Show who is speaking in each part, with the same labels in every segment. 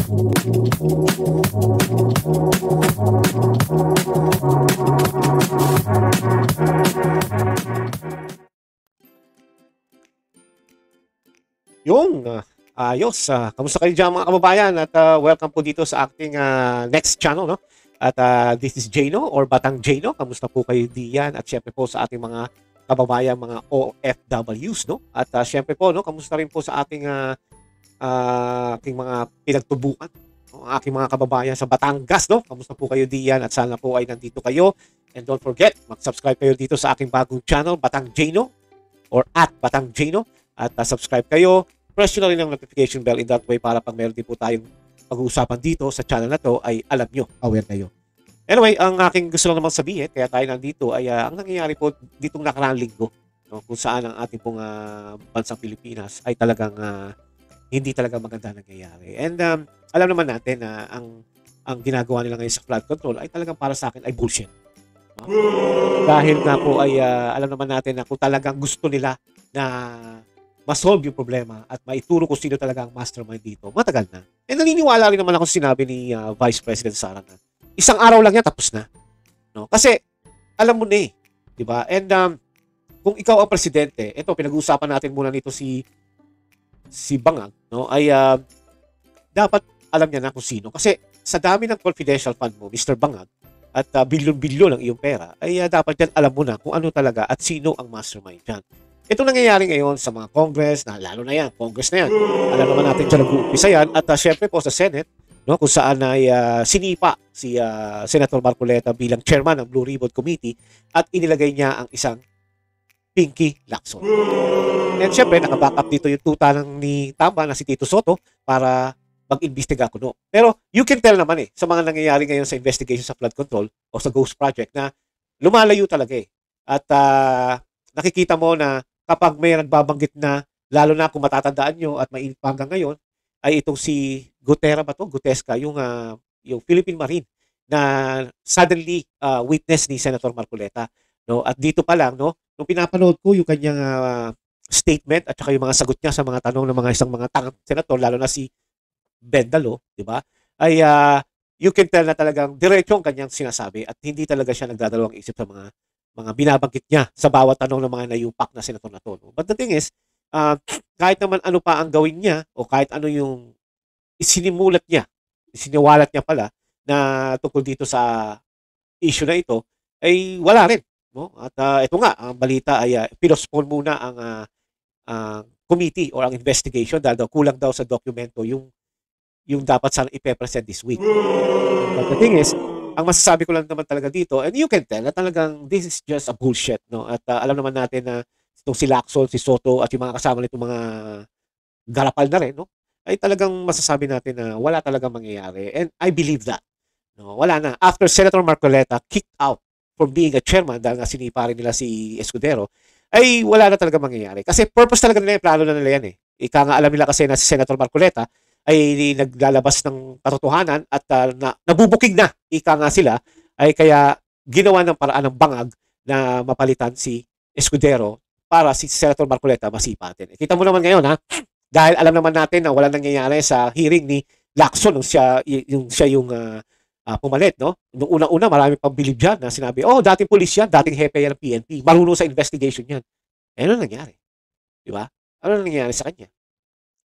Speaker 1: Yung, ayos. Kamusta kayo dyan mga kababayan? At welcome po dito sa ating next channel. No? At this is Jano or Batang Jano. Kamusta po kayo diyan? At syempre po sa ating mga kababayan, mga OFWs. No? At syempre po, no? Kamusta rin po sa ating ating mga pinagtubukan. No? Ang aking mga kababayan sa Batangas. No? Kamusta po kayo diyan? At sana po ay nandito kayo. And don't forget, mag-subscribe kayo dito sa aking bagong channel, Batang Jano or at Batang Jano. At subscribe kayo. Press nyo na rin ang notification bell in that way para pag meron din po tayong pag-uusapan dito sa channel na to ay alam nyo, aware kayo. Anyway, ang aking gusto lang naman sabihin, kaya tayo nandito ay ang nangyayari po ditong nakaraang linggo, no, kung saan ang ating pong bansang Pilipinas ay talagang hindi talaga maganda nangyayari. And alam naman natin na ang ginagawa nila ngayon sa flood control ay talagang para sa akin ay bullshit. No? Dahil nga po ay alam naman natin na kung talagang gusto nila na ma-solve yung problema at maituro kung sino talaga ang mastermind dito, matagal na. And naniniwala rin naman ako sa sinabi ni Vice President Sara na isang araw lang yan, tapos na. No? Kasi, alam mo na eh. Diba? And kung ikaw ang presidente, ito, pinag-uusapan natin muna nito si Bangag, no? Ay dapat alam niya na kung sino. Kasi sa dami ng confidential fund mo, Mr. Bangag, at bilyon-bilyon ang iyong pera, ay dapat yan alam mo na kung ano talaga at sino ang mastermind dyan. Ito nangyayari ngayon sa mga Congress, na lalo na yan, Congress na yan. Alam naman natin dyan nag-uumpisa yan. At syempre po sa Senate, no, kung saan ay sinipa si Senator Marcoleta bilang chairman ng Blue Ribbon Committee at inilagay niya ang isang Pinky Lacson. And syempre, nakaback up dito yung tuta ni Tamba na si Tito Soto para mag-imbestiga kuno. Pero you can tell naman sa mga nangyayari ngayon sa investigation sa flood control o sa Ghost Project na lumalayo talaga At nakikita mo na kapag may nagbabanggit na, lalo na kung matatandaan nyo at mainit pa hanggang ngayon, ay itong si Gutesca, yung Philippine Marine na suddenly witness ni Senator Marcoleta. No? At dito pa lang, no, nung pinapanood ko yung kanyang statement at saka yung mga sagot niya sa mga tanong ng mga isang mga tangang senator, lalo na si Bendalo, di ba? Ay you can tell na talagang diretso ang kanyang sinasabi at hindi talaga siya nagdadalawang isip sa mga binabanggit niya sa bawat tanong ng mga nayupak na senator na to. No? But the thing is, kahit naman ano pa ang gawin niya o kahit ano yung isiniwalat niya pala na tungkol dito sa issue na ito, ay wala rin. No? At ito nga, ang balita ay pinospone muna ang committee or ang investigation dahil daw kulang daw sa dokumento yung dapat sana ipe-present this week. But the thing is, ang masasabi ko lang naman talaga dito, and you can tell na talagang this is just a bullshit. No? At alam naman natin na itong si Lacson, si Soto, at yung mga kasama nitong mga garapal na rin, no? Ay talagang masasabi natin na wala talagang mangyayari. And I believe that. No? Wala na. After Senator Marcoleta kicked out from being a chairman dahil nga sinipa rin nila si Escudero, ay wala na talaga mangyayari. Kasi purpose talaga nila, plano na nila yan Ika nga alam nila kasi na si Senator Marcoleta ay naglalabas ng katotohanan at nabubuking na, ika nga sila, ay kaya ginawa ng paraan ng Bangag na mapalitan si Escudero para si Senator Marcoleta masipatin. Kita mo naman ngayon dahil alam naman natin na wala nangyayari sa hearing ni Lacson nung siya yung pumalit, no? Nung una-una marami pang bilib dyan na sinabi, dating pulis yan, dating hepe yan ng PNP, marunong sa investigation yan. Ano nangyari? Di ba? Ano nangyayari sa kanya?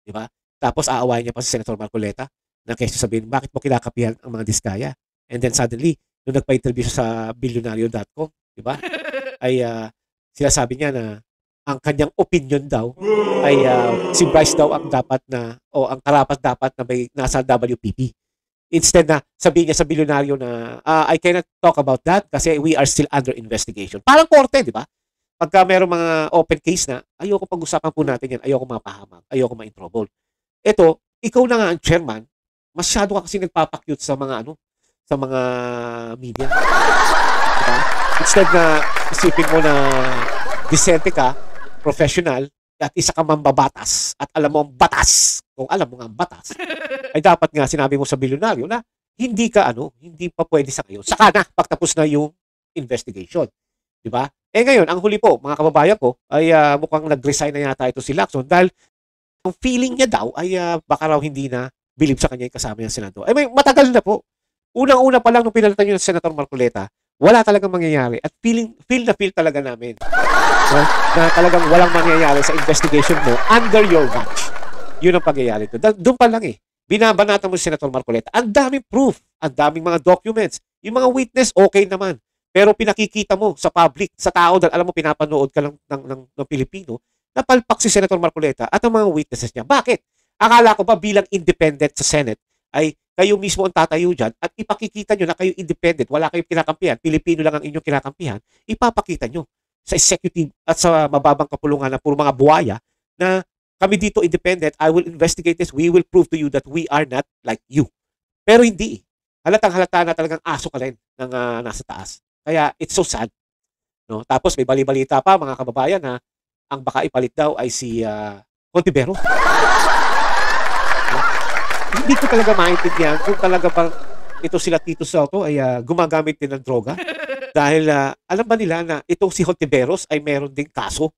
Speaker 1: Di ba? Tapos aawayin niya pa si Senator Marcoleta na kaysa sabihin, bakit mo kinakapihan ang mga diskaya? And then suddenly, nung nagpa-interview sa billionario.com, di ba? Ay sinasabi niya na ang kanyang opinion daw ay si Bryce daw ang dapat na o ang karapat dapat na may nasa WPP. Instead na sabihin niya sa billionario na I cannot talk about that kasi we are still under investigation. Parang korte, di ba? Pagka mayroong mga open case na, ayoko pag-usapan po natin yan, ayoko mapahamak, ayoko ma-introbol. Ito, ikaw na nga ang chairman, masyado ka kasi nagpapakyut sa mga sa mga media. Diba? Instead na isipin mo na disente ka, professional, at isa ka mambabatas, at alam mo ang batas, kung alam mo nga ang batas, ay dapat nga sinabi mo sa bilyonaryo na hindi pa pwede sa ngayon. Saka na, pagtapos na yung investigation. Diba? Ngayon, ang huli po, mga kababayan ko, ay mukhang nag-resign na yata ito si Lacson dahil ang feeling niya daw ay baka raw hindi na bilib sa kanya yung kasama niya Senador. Ay, may matagal na po. Unang-una pa lang nung pinalitan niyo ng Senator Marcoleta, wala talagang mangyayari. At feel na feel talaga namin, no, na talagang walang mangyayari sa investigation mo under your watch. Yun ang pangyayari doon. Doon pa lang eh. Binabanatan mo si Senator Marcoleta. Ang daming proof, ang daming mga documents. Yung mga witness, okay naman. Pero pinakikita mo sa public, sa tao, dahil alam mo pinapanood ka lang ng Pilipino, napalpak si Senator Marcoleta at ang mga witnesses niya. Bakit? Akala ko ba bilang independent sa Senate ay kayo mismo ang tatayo dyan at ipakikita nyo na kayo independent, wala kayong kinakampihan, Pilipino lang ang inyong kinakampihan, ipapakita nyo sa executive at sa mababang kapulungan na puro mga buwaya na kami dito independent, I will investigate this, we will prove to you that we are not like you. Pero hindi. Halatang halata na talagang aso ka rin ng nasa taas. Kaya it's so sad. No? Tapos may bali-balita pa mga kababayan na ang baka ipalit daw ay si Contiveros. Hindi ko talaga maintindihan kung talaga bang ito sila Tito Soto ay gumagamit din ng droga. Dahil alam ba nila na itong si Contiveros ay meron ding kaso.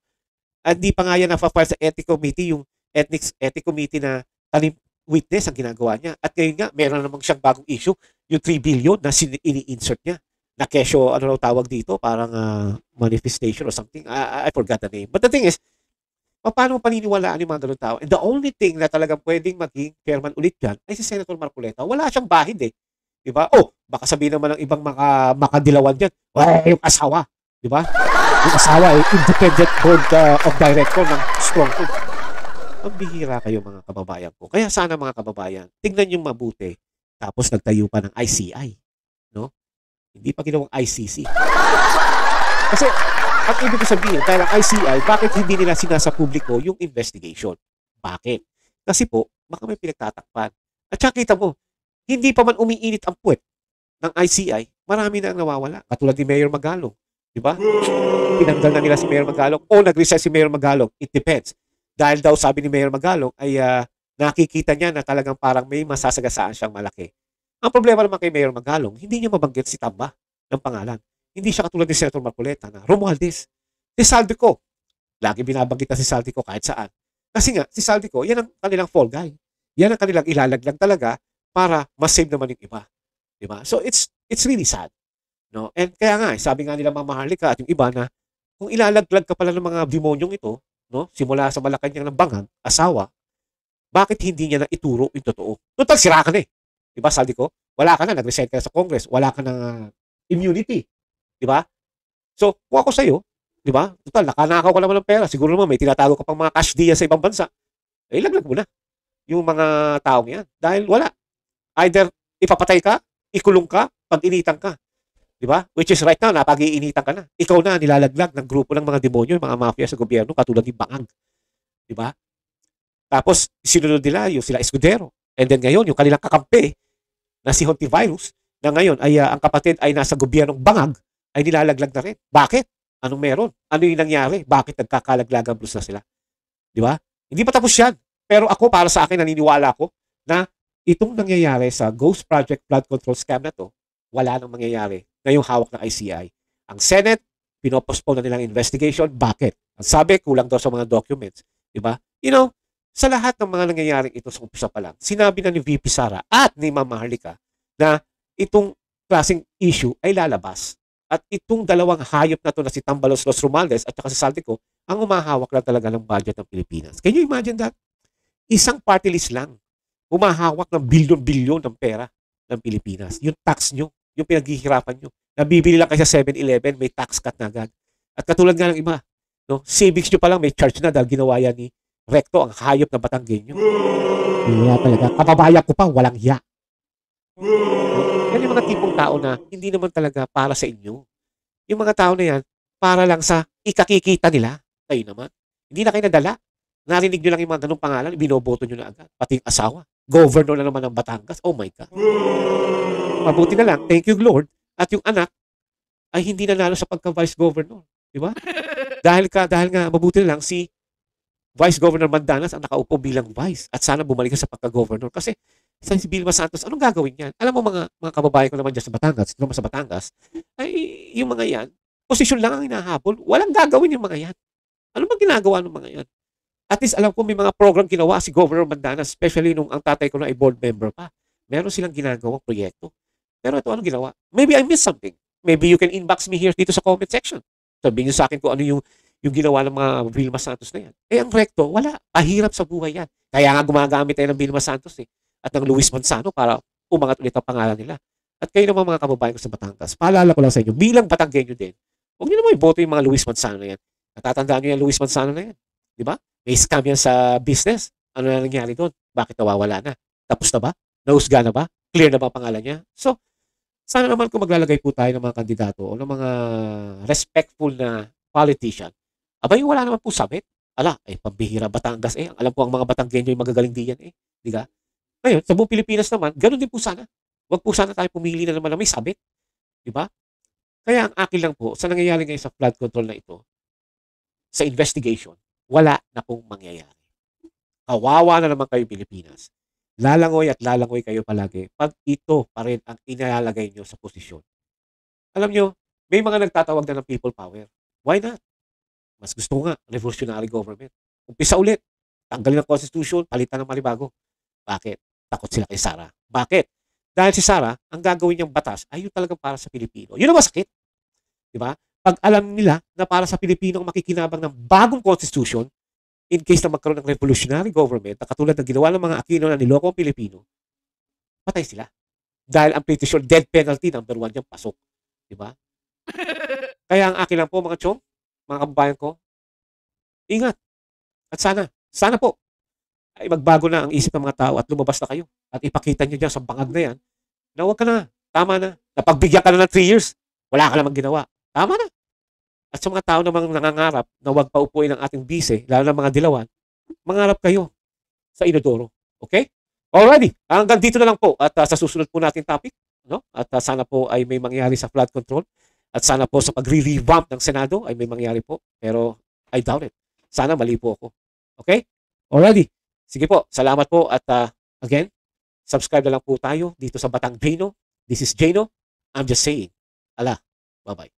Speaker 1: At di pa nga yan na-file sa Ethics Committee, yung Ethics Committee na talim witness ang ginagawa niya. At ngayon nga, meron namang siyang bagong issue, yung 3 billion na ini-insert niya. Na kesyo, ano raw tawag dito, parang manifestation or something. I forgot the name. But the thing is, paano paniniwalaan yung mga ganun tao? And the only thing na talagang pwedeng maging chairman ulit yan ay si Senator Marcoleta. Wala siyang bahid eh. Diba? Oh, baka sabihin naman ng ibang makadilawan dyan, yung asawa. Diba? Yung asawa ay independent board of director ng Stronghold. Ang bihira kayo mga kababayan ko. Kaya sana mga kababayan, tingnan yung mabuti. Tapos nagtayo pa ng ICI. No? Hindi pa ginawang ICC. Kasi, ang ibig ko sabihin, dahil ang ICI, bakit hindi nila sinasa publiko yung investigation? Bakit? Kasi po, baka may pinagtatakpan. At saka kita mo, hindi pa man umiinit ang puwet ng ICI, marami na ang nawawala. Katulad ni Mayor Magalong. Diba? Tinanggal na nila si Mayor Magalong o nag-resign si Mayor Magalong. It depends. Dahil daw sabi ni Mayor Magalong ay nakikita niya na talagang parang may masasagasaan siyang malaki. Ang problema naman kay Mayor Magalong, hindi niya mabanggit si Tamba ng pangalan. Hindi siya katulad ni Senator Marcoleta na Romualdez. Si Saldico, lagi binabanggit na si Saldico kahit saan. Kasi nga, si Saldico, yan ang kanilang fall guy. Yan ang kanilang ilalaglag talaga para masave naman yung iba. Diba? So, it's really sad. No? And kaya nga, sabi nga nila Mama Harlika at yung iba na kung ilalaglag ka pala ng mga demonyong ito, no? Simula sa Malacanang ng bangang, asawa, bakit hindi niya na ituro yung totoo? Total, sira ka na eh. Diba, Saldico? Wala ka na, nag-resign ka sa Congress, wala ka ng immunity. Diba? So, kung ako sa'yo, diba? Total, nakanakaw ka naman ng pera. Siguro naman may tinatago ka pang mga cash diya sa ibang bansa. Eh, laglag mo na yung mga taong yan. Dahil wala. Either ipapatay ka, ikulong ka, pag-initan ka. Diba? Which is right now, napag-iinitan ka na. Ikaw na nilalaglag ng grupo ng mga demonyo, mga mafia sa gobyerno, katulad ng Bangag. Diba? Tapos, sinunod nila yung sila Escudero. And then ngayon, yung kanilang kakampi na si Hontivirus, na ngayon ay ang kapatid ay nasa gobyernong Bangag, ay nilalaglag na rin. Bakit? Anong meron? Ano yung nangyari? Bakit nagkakalaglagan blues na sila? Diba? Hindi pa tapos yan. Pero ako, para sa akin, naniniwala ako na itong nangyayari sa Ghost Project Flood Control Scam na to, wala nang mangyayari ngayong hawak ng ICI. Ang Senate, pinopostpone na nilang investigation. Bakit? Ang sabi, kulang daw sa mga documents. Diba? You know, sa lahat ng mga nangyayaring ito sa umpisa pa lang, sinabi na ni VP Sara at ni Mama Harlika na itong klaseng issue ay lalabas. At itong dalawang hayop na to na si Tambalos Los Romualdez at saka si Saldico, ang umahawak lang talaga ng budget ng Pilipinas. Can you imagine that? Isang party list lang, umahawak ng bilyon-bilyon ng pera ng Pilipinas. Yung tax nyo, yung pinaghihirapan nyo. Nabibili lang kayo sa 7-Eleven, may tax cut na agad. At katulad nga ng iba, no? Civics nyo pa lang may charge na dahil ginawa yan ni Recto, ang hayop na Batanggenyo. Kaya talaga, kababayan ko pa, walang hiya. Yan yung mga tipong tao na hindi naman talaga para sa inyo. Yung mga tao na yan, para lang sa ikakikita nila. Kayo naman. Hindi na kayo nadala. Narinig nyo lang yung mga ganung pangalan, binoboto nyo na agad. Pati yung asawa. Governor na naman ng Batangas. Oh my God. Mabuti na lang, thank you Lord. At yung anak ay hindi nanalo sa pagka-vice governor. Diba? dahil nga, mabuti na lang si Vice Governor Mandanas ang nakaupo bilang vice. At sana bumalik ka sa pagka-governor. Kasi si Vilma Santos, anong gagawin yan? Alam mo mga kababayan ko naman dyan sa Batangas, naman sa Batangas, ay yung mga yan, posisyon lang ang hinahabol. Walang gagawin yung mga yan. Ano bang ginagawa ng mga yan? At least alam ko may mga program ginawa si Governor Mandanas, especially nung ang tatay ko na ay board member pa. Meron silang ginagawang proyekto. Pero ito, anong ginawa? Maybe I missed something. Maybe you can inbox me here dito sa comment section. Sabihin niyo sa akin kung ano yung ginawa ng mga Vilma Santos na yan. Eh, ang recto, wala. Pahirap sa buhay yan. Kaya nga gumagamit tayo ng Vilma Santos at ng Luis Manzano para umangat ulit ang pangalan nila. At kayo naman mga kababayan ko sa Batangas, paalala ko lang sa inyo, bilang Batanggenyo din, huwag niyo naman iboto yung mga Luis Manzano na yan. Natatandaan niyo yung Luis Manzano na yan. Di ba? May scam yan sa business. Ano na nangyari doon? Bakit nawawala na? Tapos na ba? Nahusga na ba? Clear na ba ang pangalan niya? So, sana naman kung maglalagay po tayo ng mga kandidato o ng mga respectful na politician, abay wala naman po sabit. Ala, ay pambihira Batangas alam ko ang mga Batanggenyo ay magagaling diyan di ba? Ngayon, sa buong Pilipinas naman, ganoon din po sana. Wag po sana tayo pumili na naman na may sabit, di ba? Kaya ang akin lang po sa nangyayari ngayon sa flood control na ito, sa investigation, wala na pong mangyayari. Kawawa na naman kayo Pilipinas. Lalangoy at lalangoy kayo palagi pag ito pa rin ang inalalagay nyo sa posisyon. Alam nyo, may mga nagtatawag na ng people power. Why not? Mas gusto nga, revolutionary government. Umpisa ulit. Tanggalin ang constitution, palitan ng malibago. Bakit? Takot sila kay Sara. Bakit? Dahil si Sara, ang gagawin niyang batas ay yung talagang para sa Pilipino. Yun ang masakit. Di ba? Pag alam nila na para sa Pilipino ang makikinabang ng bagong constitution, in case na magkaroon ng revolutionary government na katulad ng ginawa ng mga Aquino na niloko ang Pilipino, patay sila. Dahil ang pretty sure, death penalty, number 1 yung pasok. Di ba? Kaya ang akin lang po, mga chong, mga kababayan ko, ingat. At sana po, ay magbago na ang isip ng mga tao at lumabas na kayo. At ipakita nyo dyan sa bangag na yan, na huwag ka na, tama na. Napagbigyan ka na ng 3 years, wala ka namang ginawa. Tama na. At sa mga tao namang nangangarap na huwag paupuin ang ating bise, lalo na mga dilawan, mangarap kayo sa inodoro. Okay? Alrighty. Hanggang dito na lang po. At sa susunod po natin topic, no? At sana po ay may mangyari sa flood control. At sana po sa pagre-revamp ng Senado ay may mangyari po. Pero I doubt it. Sana mali po ako. Okay? Alrighty. Sige po. Salamat po. At again, subscribe na lang po tayo dito sa Batang Jano. This is Jano. I'm just saying. Ala. Bye-bye.